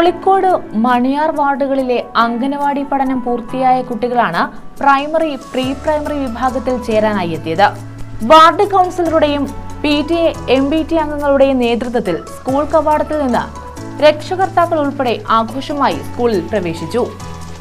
തൊളിക്കോട് മണിയാർ വാർഡുകളിലെ അംഗനവാടി പഠനം പൂർത്തിയായ കുട്ടികളാണ് പ്രൈമറി പ്രീ പ്രൈമറി വിഭാഗത്തിൽ ചേരാനായി എത്തിയത്. വാർഡ് കൗൺസിലറുടെയും PTA MBT അംഗങ്ങളുടെയും നേതൃത്വത്തിൽ സ്കൂൾ കവാടത്തിൽ നിന്ന് രക്ഷകർത്താക്കൾ ഉൾപ്പെടെ ആഘോഷമായി സ്കൂളിൽ പ്രവേശിച്ചു.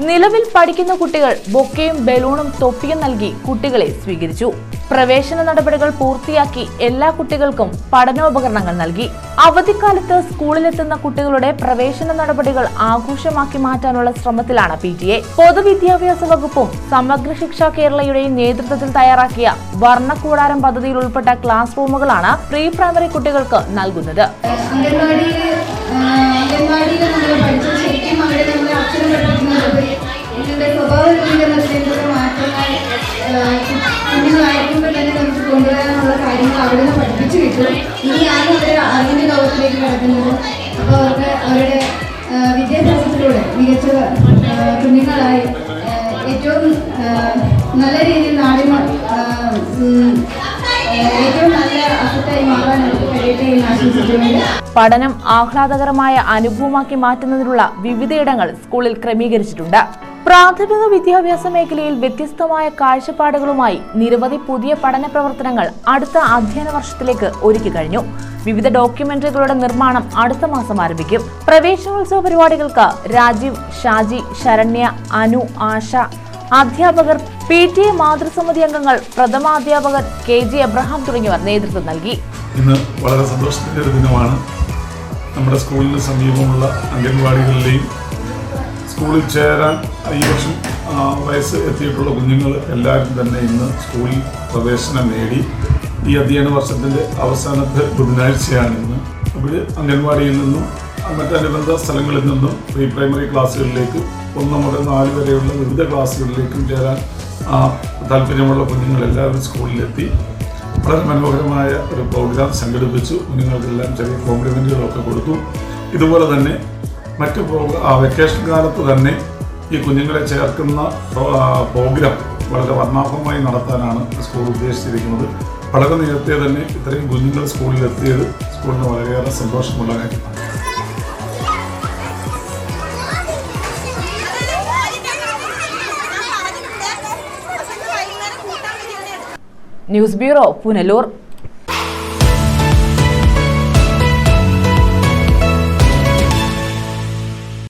നിലവിൽ പഠിക്കുന്ന കുട്ടികൾ ബൊക്കയും ബലൂണും തൊപ്പിയും നൽകി കുട്ടികളെ സ്വീകരിച്ചു. പ്രവേശന നടപടികൾ പൂർത്തിയാക്കി എല്ലാ കുട്ടികൾക്കും പഠനോപകരണങ്ങൾ നൽകി. അവധിക്കാലത്ത് സ്കൂളിലെത്തുന്ന കുട്ടികളുടെ പ്രവേശന നടപടികൾ ആഘോഷമാക്കി മാറ്റാനുള്ള ശ്രമത്തിലാണ് PTA. പൊതുവിദ്യാഭ്യാസ വകുപ്പും സമഗ്ര ശിക്ഷ കേരളയുടെയും നേതൃത്വത്തിൽ തയ്യാറാക്കിയ വർണ്ണക്കൂടാരം പദ്ധതിയിൽ ഉൾപ്പെട്ട ക്ലാസ് റൂമുകളാണ് പ്രീ പ്രൈമറി കുട്ടികൾക്ക് നൽകുന്നത്. കുഞ്ഞുങ്ങളായിരിക്കുമ്പോൾ തന്നെ നമുക്ക് കൊണ്ടുവരാനുള്ള കാര്യങ്ങൾ അവിടെ നിന്ന് പഠിപ്പിച്ചു കിട്ടും. ഇനിയാണ് അവർ അറിവിൻ്റെ ലോകത്തിലേക്ക് കിടക്കുന്നത്. അപ്പോൾ അവർക്ക് അവരുടെ വിദ്യാഭ്യാസത്തിലൂടെ മികച്ച കുഞ്ഞുങ്ങളായി ഏറ്റവും നല്ല രീതിയിൽ ഏറ്റവും നല്ല അസറ്റായി മാറാൻ കഴിയട്ടെ എന്ന് ആശംസിച്ചുകൊണ്ട് പഠനം ആഹ്ലാദകരമായ അനുഭവമാക്കി മാറ്റുന്നതിനുള്ള വിവിധയിടങ്ങൾ സ്കൂളിൽ ക്രമീകരിച്ചിട്ടുണ്ട്. പ്രാഥമിക വിദ്യാഭ്യാസ മേഖലയിൽ വ്യത്യസ്തമായ കാഴ്ചപ്പാടുകളുമായി നിരവധി പുതിയ പഠന പ്രവർത്തനങ്ങൾ അടുത്ത അധ്യയന വർഷത്തിലേക്ക് ഒരുക്കി കഴിഞ്ഞു. വിവിധ ഡോക്യുമെന്ററികളുടെ നിർമ്മാണം അടുത്ത മാസം ആരംഭിക്കും. പ്രവേശനോത്സവ പരിപാടികൾക്ക് രാജീവ്, ഷാജി, ശരണ്യ, അനു, ആശ, അധ്യാപകർ, PTA മാതൃസമിതി അംഗങ്ങൾ, പ്രഥമാധ്യാപകർ KG എബ്രഹാം തുടങ്ങിയവർ നേതൃത്വം നൽകി. ഇന്ന് വളരെ സന്തോഷത്തിന്റെ ഒരു ദിനമാണ്. നമ്മുടെ സ്കൂളിന് സമീപമുള്ള അംഗൻവാടികളിലെയും സ്കൂളിൽ ചേരാൻ ഈ വർഷം വയസ്സ് എത്തിയിട്ടുള്ള കുഞ്ഞുങ്ങൾ എല്ലാവരും തന്നെ ഇന്ന് സ്കൂളിൽ പ്രവേശനം നേടി. ഈ അധ്യയന വർഷത്തിൻ്റെ അവസാനത്തെ ബുധനാഴ്ചയാണ് ഇന്ന്. അവർ അംഗൻവാടിയിൽ നിന്നും മറ്റനുബന്ധ സ്ഥലങ്ങളിൽ നിന്നും പ്രീ പ്രൈമറി ക്ലാസ്സുകളിലേക്ക് 1 മുതൽ 4 വരെയുള്ള വിവിധ ക്ലാസ്സുകളിലേക്കും ചേരാൻ താല്പര്യമുള്ള കുഞ്ഞുങ്ങൾ എല്ലാവരും സ്കൂളിലെത്തി. വളരെ മനോഹരമായ ഒരു പ്രോഗ്രാം സംഘടിപ്പിച്ചു. കുഞ്ഞുങ്ങൾക്കെല്ലാം ചെറിയ കോംപ്ലിമെൻറ്റുകളൊക്കെ കൊടുത്തു. ഇതുപോലെ തന്നെ മറ്റ് വെക്കേഷൻ കാലത്ത് തന്നെ ഈ കുഞ്ഞുങ്ങളെ ചേർക്കുന്ന പ്രോഗ്രാം വളരെ വർണ്ണാഭമായി നടത്താനാണ് സ്കൂൾ ഉദ്ദേശിച്ചിരിക്കുന്നത്. വളരെ നേരത്തെ തന്നെ ഇത്രയും കുഞ്ഞുങ്ങൾ സ്കൂളിലെത്തിയത് സ്കൂളിന് വളരെയേറെ സന്തോഷമുള്ള കാര്യമാണ്. News bureau, Punalur.